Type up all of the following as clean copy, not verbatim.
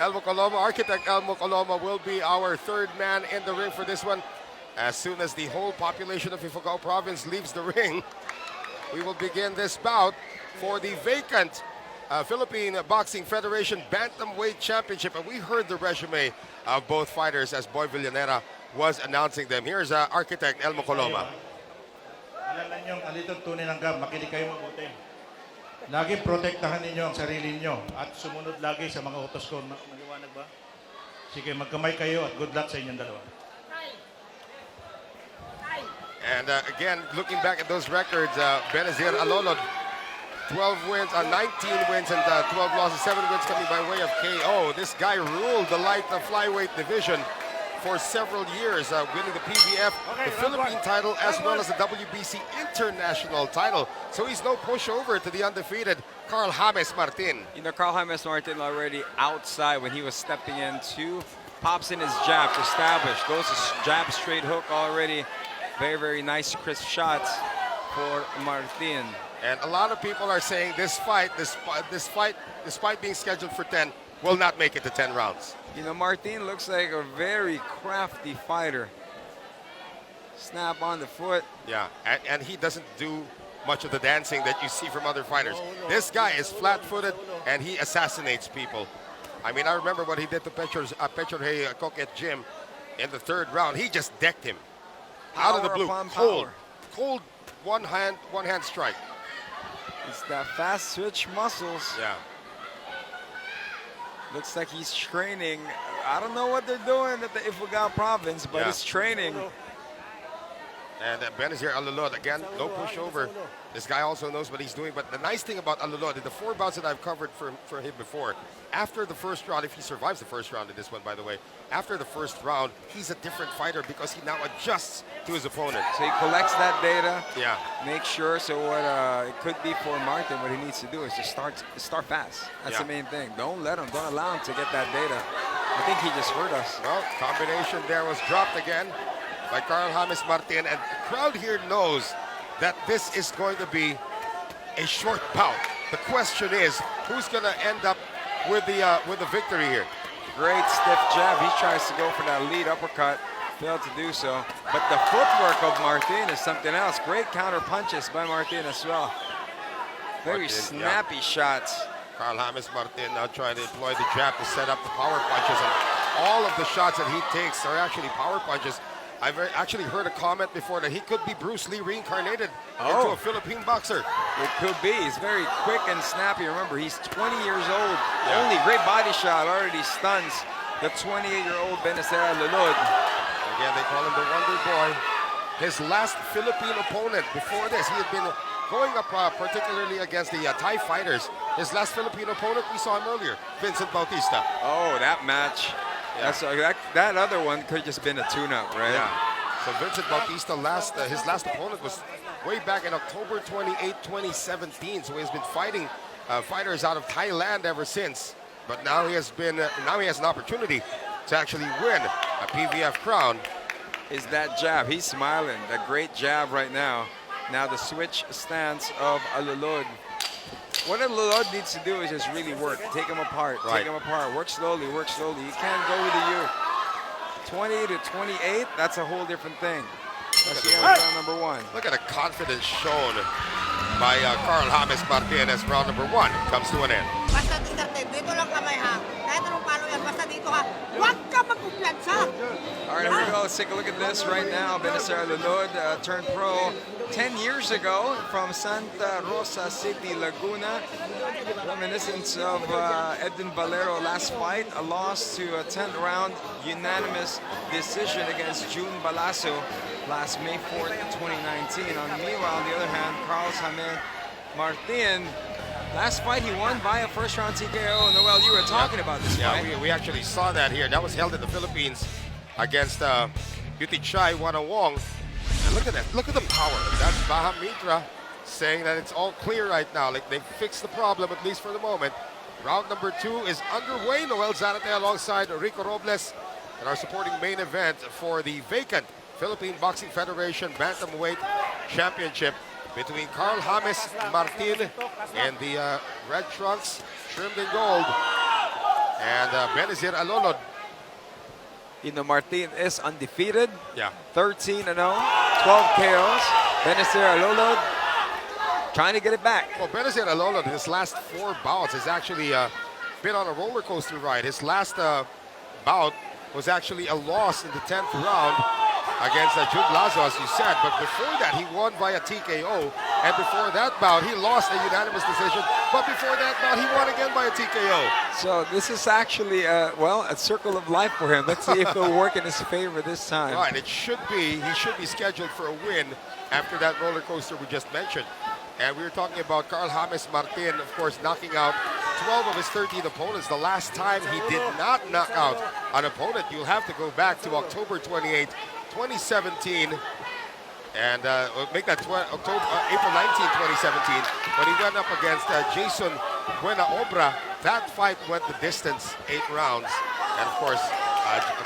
Elmo Coloma, Architect Elmo Coloma will be our third man in the ring for this one. As soon as the whole population of Ifugao province leaves the ring, we will begin this bout for the vacant Philippine Boxing Federation Bantamweight Championship. And we heard the resume of both fighters as Boy Villanera was announcing them. Here's Architect Elmo Coloma. Alam niyo, alitong tunay ng gab, makinig kayo mabuti. Lagi protektahan ninyo ang sarili niyo at sumunod lagi sa mga utos ko. Maliwanag ba? Sige, magkamay kayo at good luck sa inyong dalawa. And again, looking back at those records, Benezer, Alolod, 12 wins, 19 wins and 12 losses, 7 wins coming by way of KO. This guy ruled the light flyweight division for several years, winning the PBF, the Philippine title, as well as the WBC international title. So he's no pushover to the undefeated Carl James Martin. You know, Carl James Martin already outside when he was stepping in, pops in his jab to establish, goes to jab straight hook already. Very, very nice, crisp shots for Martin. And a lot of people are saying this fight, despite being scheduled for 10, will not make it to 10 rounds. You know, Martin looks like a very crafty fighter. Snap on the foot. Yeah, and he doesn't do much of the dancing that you see from other fighters. This guy is flat-footed, and he assassinates people. I mean, I remember what he did to Pechorhe Coquette Jim in the 3rd round. He just decked him out of the blue. Cold one hand strike. It's that fast switch muscles. Yeah. Looks like he's training. I don't know what they're doing at the Ifugao province, but it's training. And Benezer Alolod, again, no pushover. This guy also knows what he's doing. But the nice thing about Alolod, in the 4 bouts that I've covered for him before, after the first round, if he survives the first round in this one, by the way, after the first round, he's a different fighter because he now adjusts to his opponent. So he collects that data. Yeah. Make sure. So what it could be for Martin, what he needs to do is to start fast. That's the main thing. Don't allow him to get that data. I think he just hurt us. Well, combination there was dropped again by Carl James Martin, and the crowd here knows that this is going to be a short bout. The question is, who's going to end up with the victory here? Great stiff jab. He tries to go for that lead uppercut. Failed to do so. But the footwork of Martin is something else. Great counter punches by Martin as well. Very snappy shots. Carl James Martin now trying to employ the jab to set up the power punches, and all of the shots that he takes are actually power punches. I've actually heard a comment before that he could be Bruce Lee reincarnated into a Philippine boxer. It could be. He's very quick and snappy. Remember, he's 20 years old. Only great body shot already stuns the 28-year-old Benezer Alolod. Again, they call him the Wonder Boy. His last Philippine opponent before this, he had been going up particularly against the Thai fighters. His last Philippine opponent, we saw him earlier, Vincent Bautista. Oh, that match. Yeah. That other one could have just been a tune-up, right? Yeah. So Vincent Bautista, his last opponent was way back in October 28, 2017. So he's been fighting fighters out of Thailand ever since. But now he has an opportunity to actually win a PVF crown. Is that jab? He's smiling. That great jab right now. Now the switch stance of Alolod. What Alolod needs to do is just really work. Take him apart. Take him apart. Work slowly. Work slowly. You can't go with the you. 20 to 28, that's a whole different thing. That's round number 1. Look at the confidence shown by Carl James Martin as round number 1 comes to an end. Basta dito lang kamay ha. Kahit anong palo yan, basta dito ha. Huwag ka magkumpiyansa. All right, here we go. Let's take a look at this right now. Benezer Alolod turned pro 10 years ago from Santa Rosa City, Laguna. Reminiscence of Edwin Valero last fight, a loss to a 10th round unanimous decision against June Balaso last May 4th, 2019. Meanwhile, on the other hand, Carlos Jaime Martin, last fight he won by a first-round TKO. Noel, you were talking about this fight. Yeah, we actually saw that here. That was held in the Philippines against Yutichai Wanawong. And look at that. Look at the power. That's Baha Mitra saying that it's all clear right now. Like they fixed the problem, at least for the moment. Round number 2 is underway. Noel Zarate alongside Rico Robles in our supporting main event for the vacant Philippine Boxing Federation Bantamweight Championship between Carl James Martin and the red trunks trimmed in gold, And Benezer Alolod. Martin is undefeated. Yeah. 13-0, 12 KOs. Benezer Alolod trying to get it back. Well, Benezer Alolod, his last 4 bouts has actually been on a roller coaster ride. His last bout was actually a loss in the 10th round against Jude Lazo, as you said. But before that, he won via TKO. And before that bout, he lost a unanimous decision. But before that bout, he won again by a TKO. So this is actually, well, a circle of life for him. Let's see if it'll work in his favor this time. Right, it should be. He should be scheduled for a win after that roller coaster we just mentioned. And we were talking about Carl James Martin, of course, knocking out 12 of his 13 opponents. The last time he did not knock out an opponent, you'll have to go back to October 28, 2017. And make that April 19, 2017, when he went up against Jason Buenaobra. That fight went the distance, 8 rounds. And of course,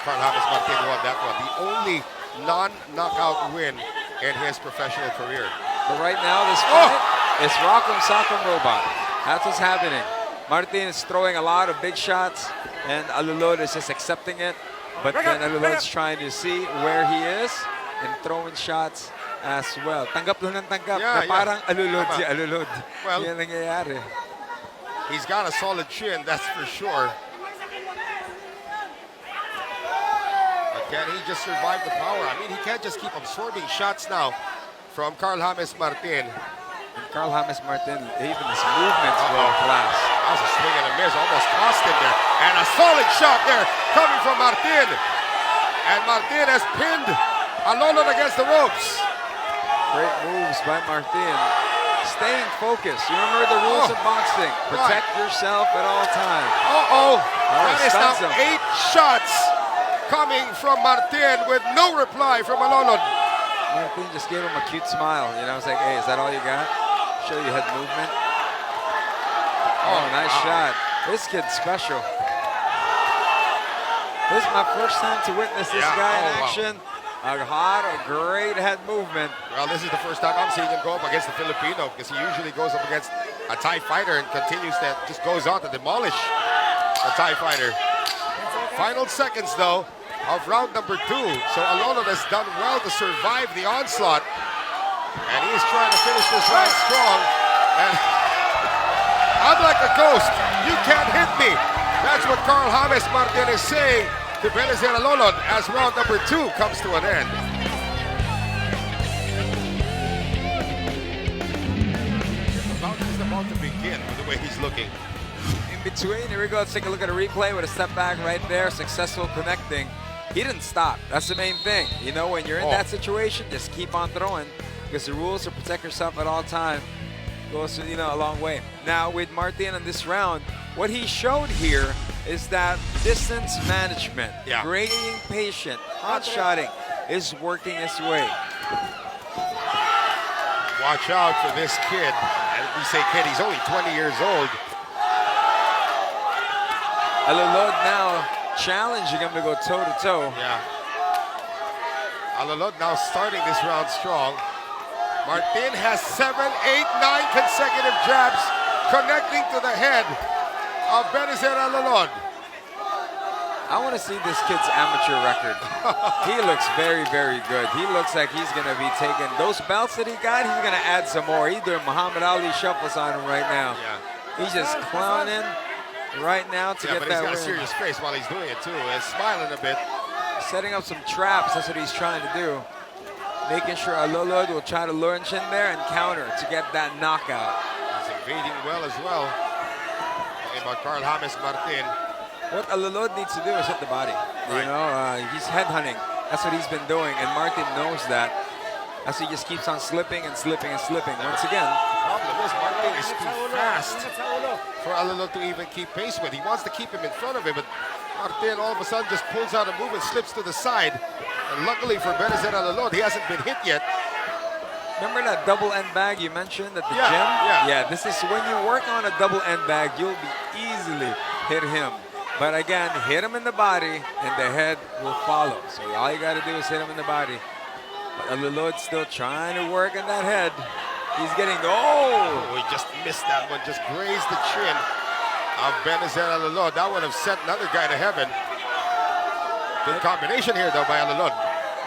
Carl James Martin won that one. The only non-knockout win in his professional career. But right now, this fight is Rock'em Sock'em Robot. That's what's happening. Martin is throwing a lot of big shots, and Alolod is just accepting it. But then Alolod's trying to see where he is and throwing shots as well. Tanggap lang ng tanggap. Yeah, Na parang Alolod si Alolod. Well, yan nangyayari. He's got a solid chin, that's for sure. But can he just survive the power? I mean, he can't just keep absorbing shots now from Carl James Martin. And Carl James Martin, even his movements were class. That was a swing and a miss, almost cost him there. And a solid shot there coming from Martin. And Martin has pinned Alolod against the ropes. Great moves by Martin. Staying focused. You remember the rules of boxing. Protect yourself at all times. That is now 8 shots coming from Martin with no reply from Alolod. Martin just gave him a cute smile. You know, it's like, hey, is that all you got? Show you head movement. Oh, nice shot. This kid's special. This is my first time to witness this guy in action. A great head movement. Well, this is the first time I'm seeing him go up against the Filipino, because he usually goes up against a Thai fighter and continues to, just goes on to demolish a Thai fighter. Final seconds, though, of round number 2. So Alolod has done well to survive the onslaught. And he is trying to finish this round strong. And I'm like a ghost. You can't hit me. That's what Carl James Martin is saying to Benezer Alolod as round number 2 comes to an end. The bout is about to begin with the way he's looking. In between, here we go. Let's take a look at a replay with a step back right there. Successful connecting. He didn't stop. That's the main thing. You know, when you're in that situation, just keep on throwing, because the rules are protect yourself at all times. Goes, you know, a long way. Now, with Martin in this round, what he showed here is that distance management, being patient, hot-shotting is working its way. Watch out for this kid. And we say kid, he's only 20 years old. Alolod now challenging him to go toe-to-toe. Yeah. Alolod now starting this round strong. Martin has 7, 8, 9 consecutive jabs connecting to the head of Benezer Alolod. I want to see this kid's amateur record. He looks very, very good. He looks like he's going to be taking those belts that he got. He's going to add some more. He's doing Muhammad Ali shuffles on him right now. Yeah. He's just clowning right now to get but that he's got win. a serious face while he's doing it too. He's smiling a bit. Setting up some traps. That's what he's trying to do. Making sure Alolod will try to launch in there and counter to get that knockout. He's evading well as well. Talking about Carl James Martin. What Alolod needs to do is hit the body. You know, he's headhunting. That's what he's been doing, and Martin knows that. As he just keeps on slipping and slipping and slipping. Once again, the problem is Martin is too fast for Alolod to even keep pace with. He wants to keep him in front of him, but Martin all of a sudden just pulls out a move and slips to the side. And luckily for Benezer Alolod, he hasn't been hit yet. Remember that double end bag you mentioned at the gym? Yeah, this is when you work on a double end bag, you'll be easily hit him. But again, hit him in the body and the head will follow. So all you got to do is hit him in the body. But Alolod's still trying to work on that head. He's getting, he just missed that one, just grazed the chin of Benezer Alolod. That would have sent another guy to heaven. Good combination here, though, by Alolod.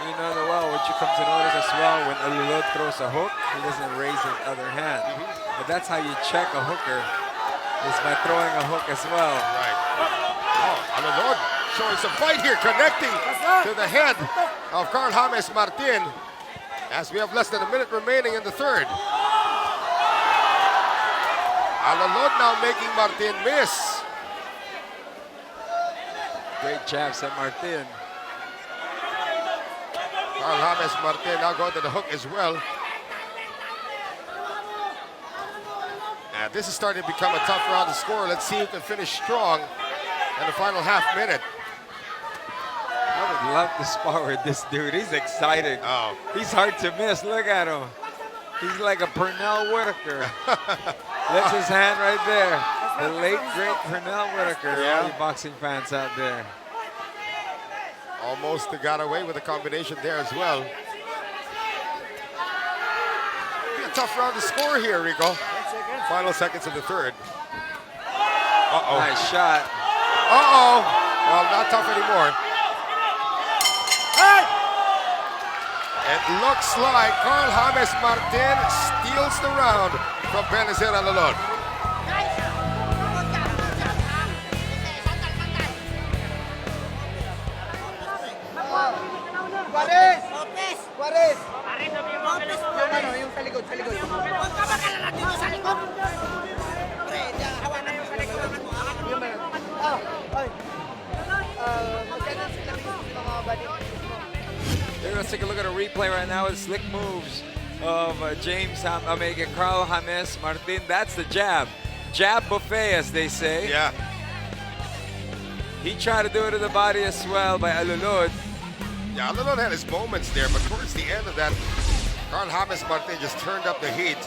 You know, Noel, what you come to notice as well, when Alolod throws a hook, he doesn't raise his other hand. But that's how you check a hooker, is by throwing a hook as well. Right. Oh, Alolod showing some fight here, connecting to the head of Carl James Martin as we have less than a minute remaining in the third. Alolod now making Martin miss. Great jabs at Martin. Carl James Martin now going to the hook as well. And this is starting to become a tough round to score. Let's see who can finish strong in the final half minute. I would love to spar with this dude. He's excited. Oh. He's hard to miss. Look at him. He's like a Pernell Whitaker. That's his hand right there. The late, great Pernell Whitaker. Yeah. All you boxing fans out there. Almost got away with a combination there as well. Be a tough round to score here, Rico. Final seconds of the third. Uh-oh. Nice shot. Uh-oh. Well, not tough anymore. It looks like Carl James Martin steals the round from Benezer Alolod. Juarez! Juarez! Yung ano, yung sa likod, sa likod. Huwag ka magalala dito sa likod. Pre, hawakan mo sa likod. Magkano sila mga balik? Let's take a look at a replay right now with slick moves of Carl James Martin. That's the jab. Jab buffet, as they say. Yeah. He tried to do it to the body as well by Alolod. Yeah, Alolod had his moments there, but towards the end of that, Carl James Martin just turned up the heat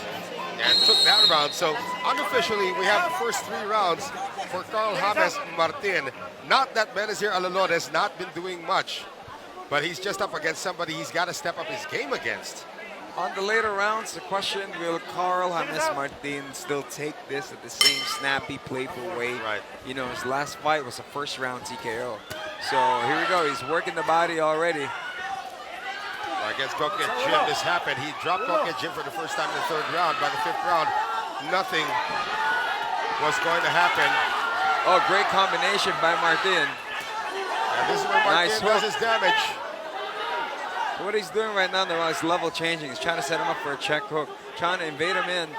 and took that round. So unofficially, we have the first 3 rounds for Carl James Martin. Not that Benezer Alolod has not been doing much, but he's just up against somebody he's got to step up his game against. On the later rounds, the question, will Carl James Martin still take this at the same snappy, playful way? Right. You know, his last fight was a first round TKO. So here we go, he's working the body already. Against Kokia Jim, this happened. He dropped Kokia Jim for the first time in the 3rd round. By the 5th round, nothing was going to happen. Oh, great combination by Martin. And this is where Martin Nice does hook. his damage. What he's doing right now, though, is level changing. He's trying to set him up for a check hook, trying to invite him in.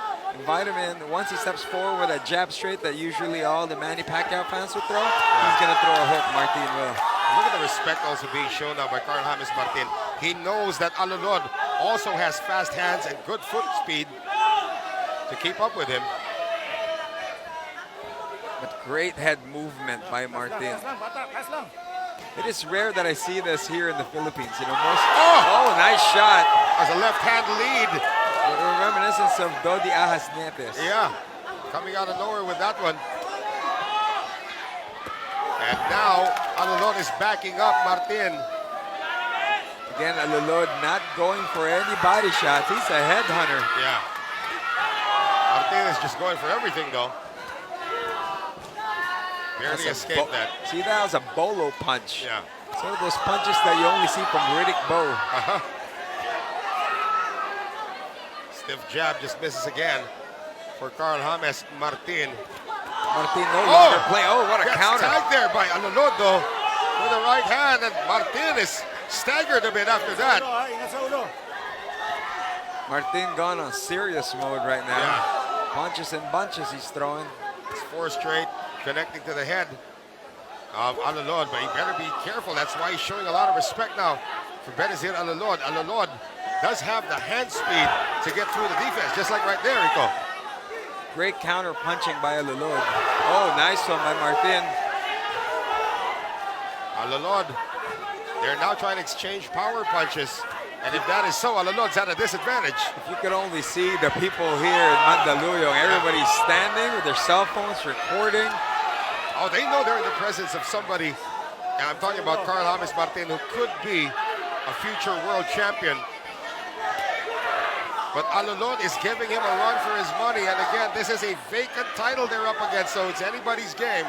Once he steps forward with a jab straight that usually all the Manny Pacquiao fans would throw, he's going to throw a hook, Martin will. Look at the respect also being shown now by Carl James Martin. He knows that Alolod also has fast hands and good foot speed to keep up with him. But great head movement by Martin. It is rare that I see this here in the Philippines. You know, nice shot. As a left-hand lead. A reminiscence of Dodi Ahas Nietes. Yeah, coming out of nowhere with that one. And now Alolod is backing up Martin. Again, Alolod not going for any body shots. He's a headhunter. Yeah. Martin is just going for everything, though. Barely escaped that. See, that was a bolo punch. Yeah. It's one of those punches that you only see from Riddick Bowe. Stiff jab just misses again for Carl James Martin. Martin no longer playing. Oh, what a Gets counter. tagged there by Alolod, though, with the right hand, and Martin is staggered a bit after that. Martin gone on serious mode right now. Yeah. Punches and bunches he's throwing. It's 4 straight, connecting to the head of Alolod, but he better be careful. That's why he's showing a lot of respect now for Benezer Alolod. Alolod does have the hand speed to get through the defense, just like right there, Rico. Great counter punching by Alolod. Oh, nice one by Martin. Alolod, they're now trying to exchange power punches. And if that is so, Alolod's at a disadvantage. If you could only see the people here in Mandaluyong, everybody's standing with their cell phones recording. Oh, they know they're in the presence of somebody, and I'm talking about Carl James Martin, who could be a future world champion. But Alolod is giving him a run for his money. And again, this is a vacant title they're up against, so it's anybody's game.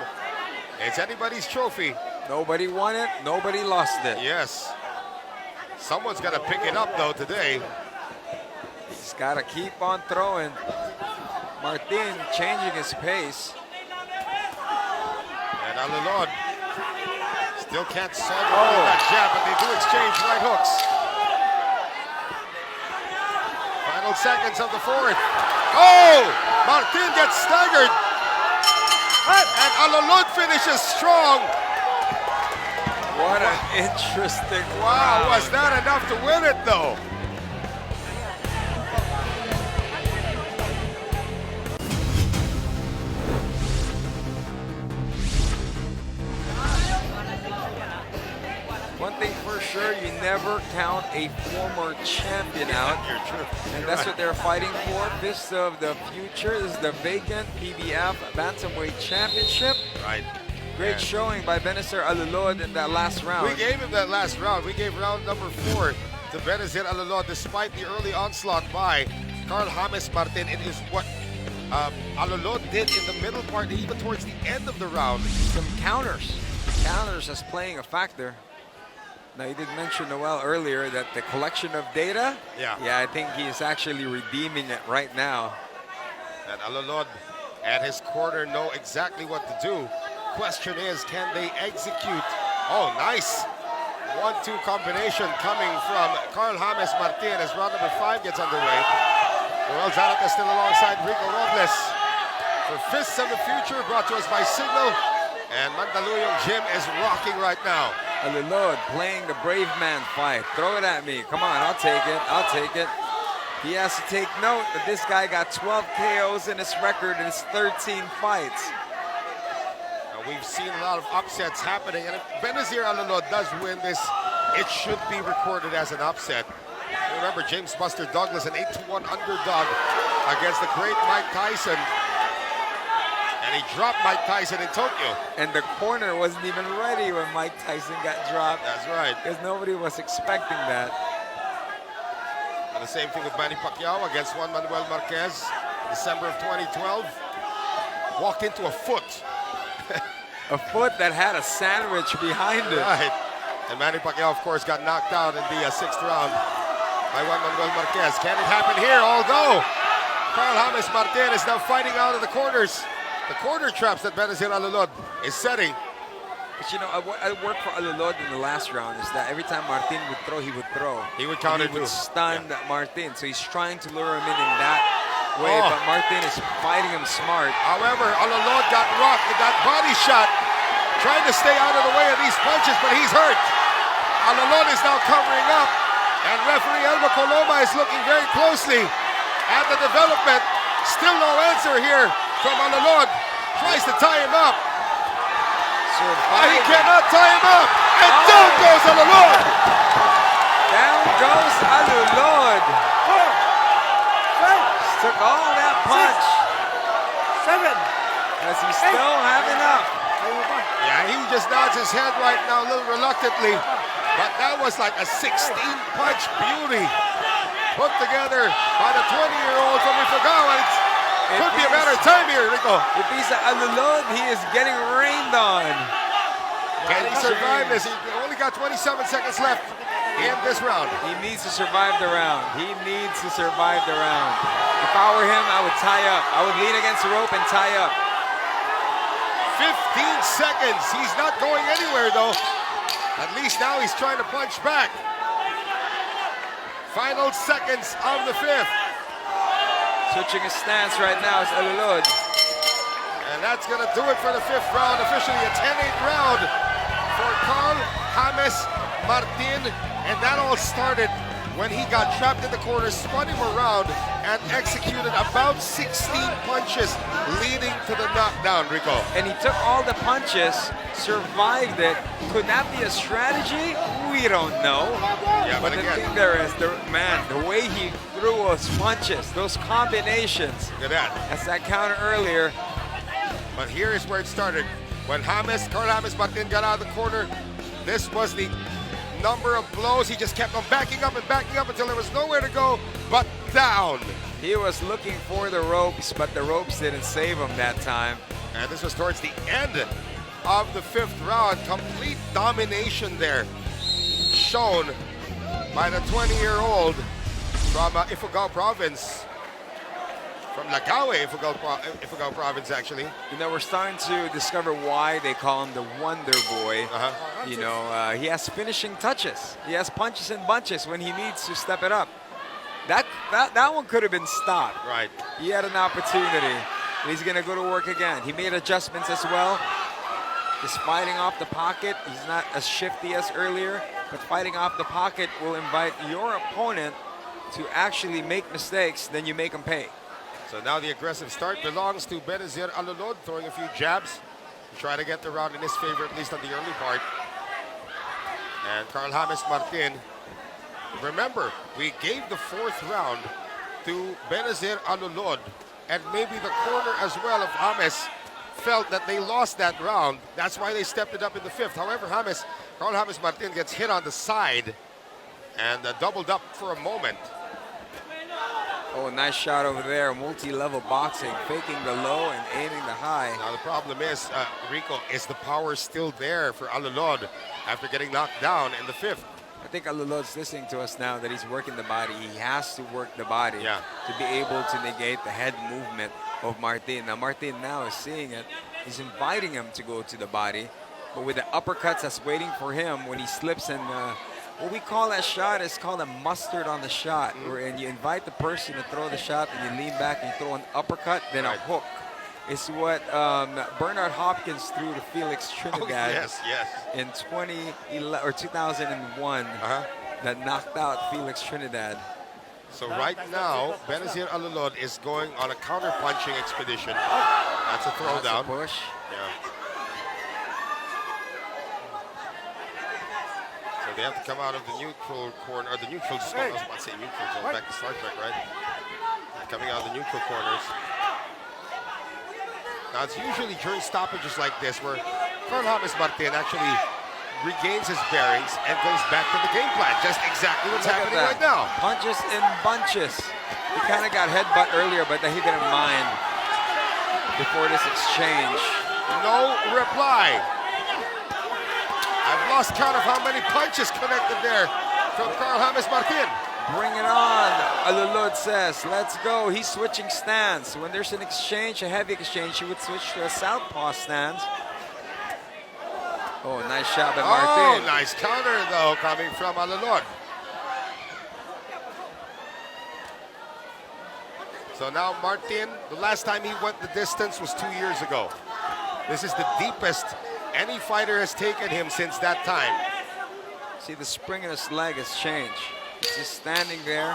It's anybody's trophy. Nobody won it, nobody lost it. Yes. Someone's got to pick it up, though, today. He's got to keep on throwing. Martin changing his pace. And Alolod still can't solve that jab, but they do exchange right hooks. Final seconds of the fourth. Oh! Martin gets staggered. And Alolod finishes strong. What an interesting Wow, round. was that enough to win it, though? One thing for sure, you never count a former champion out. You're true. And You're that's right. what they're fighting for. Fist of the future. This is the vacant PBF Bantamweight Championship. Right. Great Yeah. showing by Benezer Alolod in that last round. We gave him that last round. We gave round number 4 to Benezer Alolod despite the early onslaught by Carl James Martin. It is what Alolod did in the middle part, even towards the end of the round. Some counters. Counters is playing a factor. Now, you did mention, Noel, earlier that the collection of data, Yeah. I think he is actually redeeming it right now. And Alolod and his corner know exactly what to do. Question is, can they execute? Oh, nice 1-2 combination coming from Carl James Martin as round number 5 gets underway. Noel Zarate still alongside Rico Robles for Fists of the Future, brought to us by Signal. And Mandaluyong Gym is rocking right now. Alolod playing the brave man fight. Throw it at me. Come on, I'll take it. I'll take it. He has to take note that this guy got 12 KOs in his record in his 13 fights. Now, we've seen a lot of upsets happening, and if Benezer Alolod does win this, it should be recorded as an upset. Remember, James Buster Douglas, an 8-1 underdog against the great Mike Tyson. And he dropped Mike Tyson in Tokyo. And the corner wasn't even ready when Mike Tyson got dropped. That's right. Because nobody was expecting that. And the same thing with Manny Pacquiao against Juan Manuel Marquez, December of 2012. Walked into a foot. A foot that had a sandwich behind it. Right. And Manny Pacquiao, of course, got knocked out in the 6th round by Juan Manuel Marquez. Can it happen here? Although Carl James Martin is now fighting out of the corners. The corner traps that Benezer Alolod is setting. But you know, I worked for Alolod in the last round is that every time Martin would throw, he would throw. He would counter He would too. stun Martin. So he's trying to lure him in that way, Oh. but Martin is fighting him smart. However, Alolod got rocked with that body shot, trying to stay out of the way of these punches, but he's hurt. Alolod is now covering up, and referee Elba Coloma is looking very closely at the development. Still no answer here from Alolod. Tries to tie him up. He cannot tie him up. And down goes Alolod. Down goes Alolod. Took all that punch. 7. Does he still have enough? Yeah, he just nods his head right now a little reluctantly. But that was like a 16-punch beauty put together by the 20-year-old from Ifugao. It could be a matter of time here, Rico. If he's Alolod, he is getting rained on. Can he survive this? He only got 27 seconds left in this round. He needs to survive the round. He needs to survive the round. If I were him, I would tie up. I would lean against the rope and tie up. 15 seconds. He's not going anywhere, though. At least now he's trying to punch back. Final seconds of the 5th. Switching his stance right now is Alolod. And that's going to do it for the 5th round. Officially a 10-8 round for Carl James Martin. And that all started when he got trapped in the corner, spun him around, and executed about 16 punches, leading to the knockdown, Rico. And he took all the punches, survived it. Could that be a strategy? We don't know. Yeah, But but the again, thing there is, the way he threw those punches, those combinations. look at that. That's that counter earlier. But here is where it started. When Carl James Martin got out of the corner, this was the number of blows. He just kept on backing up until there was nowhere to go but down. He was looking for the ropes, but the ropes didn't save him that time. And this was towards the end of the 5th round. Complete domination there shown by the 20-year-old from Ifugao province. From Lagawe, Ifugao province, actually. You know, we're starting to discover why they call him the Wonder Boy. You know, he has finishing touches. He has punches and bunches when he needs to step it up. That one could have been stopped. Right. He had an opportunity. He's going to go to work again. He made adjustments as well. Just fighting off the pocket. He's not as shifty as earlier, but fighting off the pocket will invite your opponent to actually make mistakes, then you make them pay. So now the aggressive start belongs to Benezer Alolod, throwing a few jabs to try to get the round in his favor, at least on the early part. And Carl James Martin, remember, we gave the 4th round to Benezer Alolod, and maybe the corner as well of James felt that they lost that round. That's why they stepped it up in the 5th. However, Carl James Martin gets hit on the side and doubled up for a moment. Oh, nice shot over there. Multi-level boxing, faking the low and aiming the high. Now the problem is, Rico, is the power still there for Alolod after getting knocked down in the 5th? I think Alolod's listening to us now that he's working the body. He has to work the body to be able to negate the head movement of Martin. Now Martin now is seeing it. He's inviting him to go to the body. But with the uppercuts that's waiting for him when he slips and what we call that shot is called a mustard on the shot, wherein you invite the person to throw the shot and you lean back and you throw an uppercut, then a hook. It's what Bernard Hopkins threw to Felix Trinidad in 2001 that knocked out Felix Trinidad. So right now, Benezer Alolod is going on a counter-punching expedition. That's a throwdown. That's a push. Yeah. So they have to come out of the neutral corner, or the neutral zone. I was about to say neutral zone, back to Star Trek, right? Coming out of the neutral corners. Now it's usually during stoppages like this where Carl James Martin actually regains his bearings and goes back to the game plan. Just exactly what's happening right now. Punches in bunches. He kind of got headbutt earlier, but he didn't mind before this exchange. No reply. I've lost count of how many punches connected there from Carl James Martin. Bring it on, Alolod says. Let's go. He's switching stance. When there's an exchange, a heavy exchange, he would switch to a southpaw stance. Oh, nice shot by Martin. Oh, nice counter, though, coming from Alolod. So now Martin, the last time he went the distance was 2 years ago. This is the deepest any fighter has taken him since that time. See, the spring in his leg has changed. He's just standing there,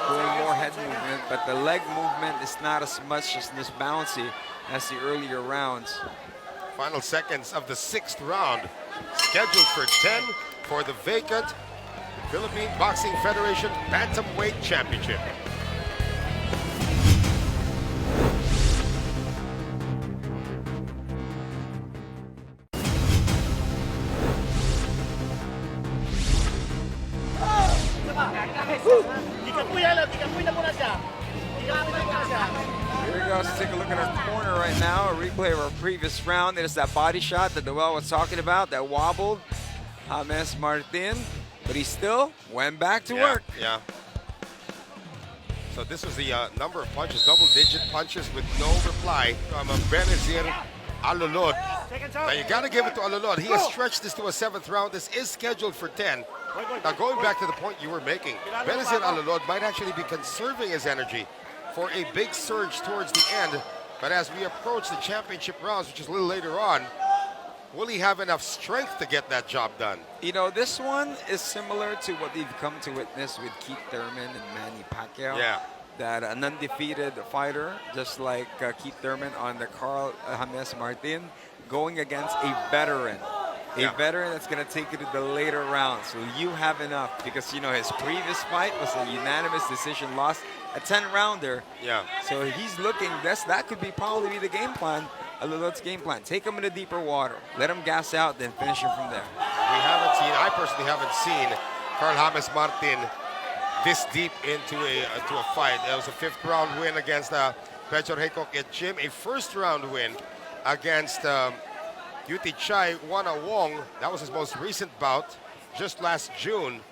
doing more head movement, but the leg movement is not as much as this bouncy as the earlier rounds. Final seconds of the 6th round, scheduled for 10 for the vacant Philippine Boxing Federation Bantamweight Championship. Here we go, let's take a look at our corner right now. A replay of our previous round. There's that body shot that Noel was talking about that wobbled James Martin, but he still went back to work. Yeah. So this was the number of punches, double-digit punches with no reply from Benezer Alolod. Now you got to give it to Alolod. He has stretched this to a 7th round. This is scheduled for 10. Now going back to the point you were making, Benezer Alolod might actually be conserving his energy for a big surge towards the end. But as we approach the championship rounds, which is a little later on, will he have enough strength to get that job done? You know, this one is similar to what we've come to witness with Keith Thurman and Manny Pacquiao. Yeah. That an undefeated fighter, just like Keith Thurman on the Carl James Martin, going against a veteran. A veteran that's going to take you to the later rounds. So you have enough, because, you know, his previous fight was a unanimous decision loss, a 10-rounder. Yeah. So he's looking, that could be probably be the game plan, Alolod's game plan. Take him into deeper water, let him gas out, then finish him from there. I personally haven't seen Carl James Martin this deep into a fight. It was a 5th round win against Pedro Haycock at Jim, a 1st round win against Yuti Chai Wana Wong. That was his most recent bout, just last June.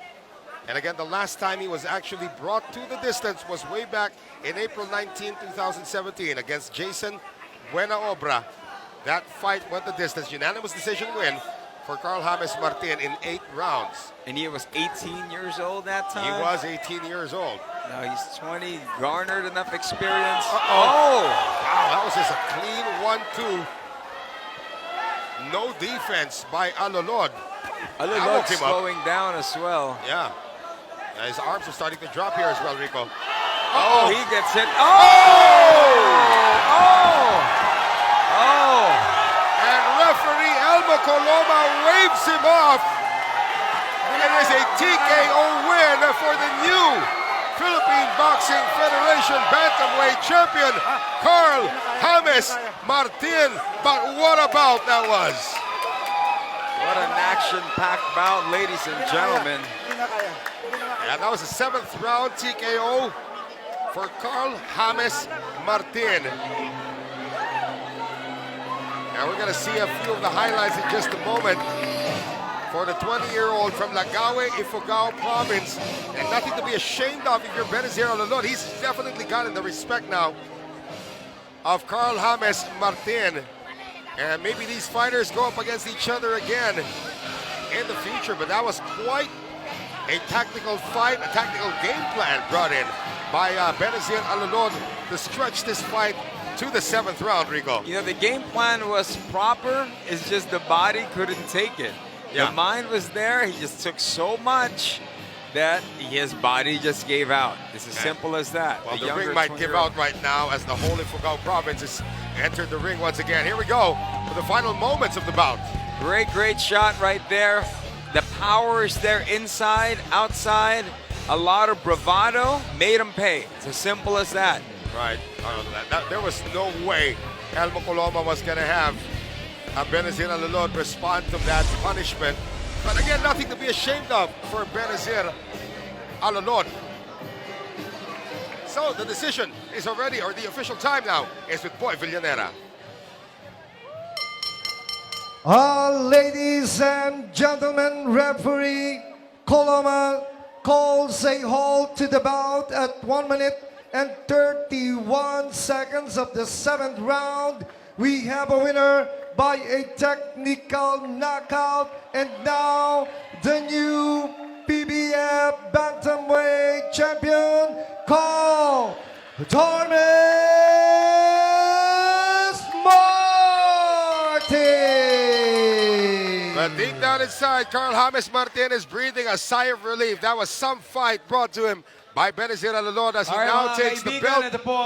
And again, the last time he was actually brought to the distance was way back in April 19, 2017 against Jason Buena Obra. That fight went the distance, unanimous decision win for Carl James Martin in 8 rounds. And he was 18 years old that time? He was 18 years old. Now he's 20, garnered enough experience. Oh! Wow, that was just a clean 1-2. No defense by Alolod. Alolod slowing down as well. Yeah. His arms are starting to drop here as well, Rico. Oh, he gets hit. Oh! And referee Elmo Coloma waves him off. It is a TKO win for the new Philippine Boxing Federation Bantamweight champion, Carl James Martin. But what about that was? What an action-packed bout, ladies and gentlemen. And that was a 7th round TKO for Carl James Martin. And we're going to see a few of the highlights in just a moment for the 20-year-old from Lagawe, Ifugao province. And nothing to be ashamed of if you're Benezer Alolod. He's definitely gotten the respect now of Carl James Martin. And maybe these fighters go up against each other again in the future. But that was quite a tactical fight, a tactical game plan brought in by Benezer Alolod to stretch this fight to the 7th round, Rico. You know, the game plan was proper. It's just the body couldn't take it. Yeah. The mind was there. He just took so much that his body just gave out. It's as simple as that. Well, the ring might give out right now as the whole Ifugao province has entered the ring once again. Here we go for the final moments of the bout. Great shot right there. The power is there inside, outside. A lot of bravado made him pay. It's as simple as that. Right. There was no way Elmo Coloma was going to have Benezer Alolod respond to that punishment. But again, nothing to be ashamed of for Benezer Alolod. So the decision is already, or the official time now, is with Boy Villanera. Ladies and gentlemen, referee Coloma calls a halt to the bout at 1 minute and 31 seconds of the 7th round. We have a winner by a technical knockout, and now the new PBF Bantamweight champion, Carl James Martin. But deep down inside, Carl James Martin is breathing a sigh of relief. That was some fight brought to him by Benezer Alolod as he now takes the belt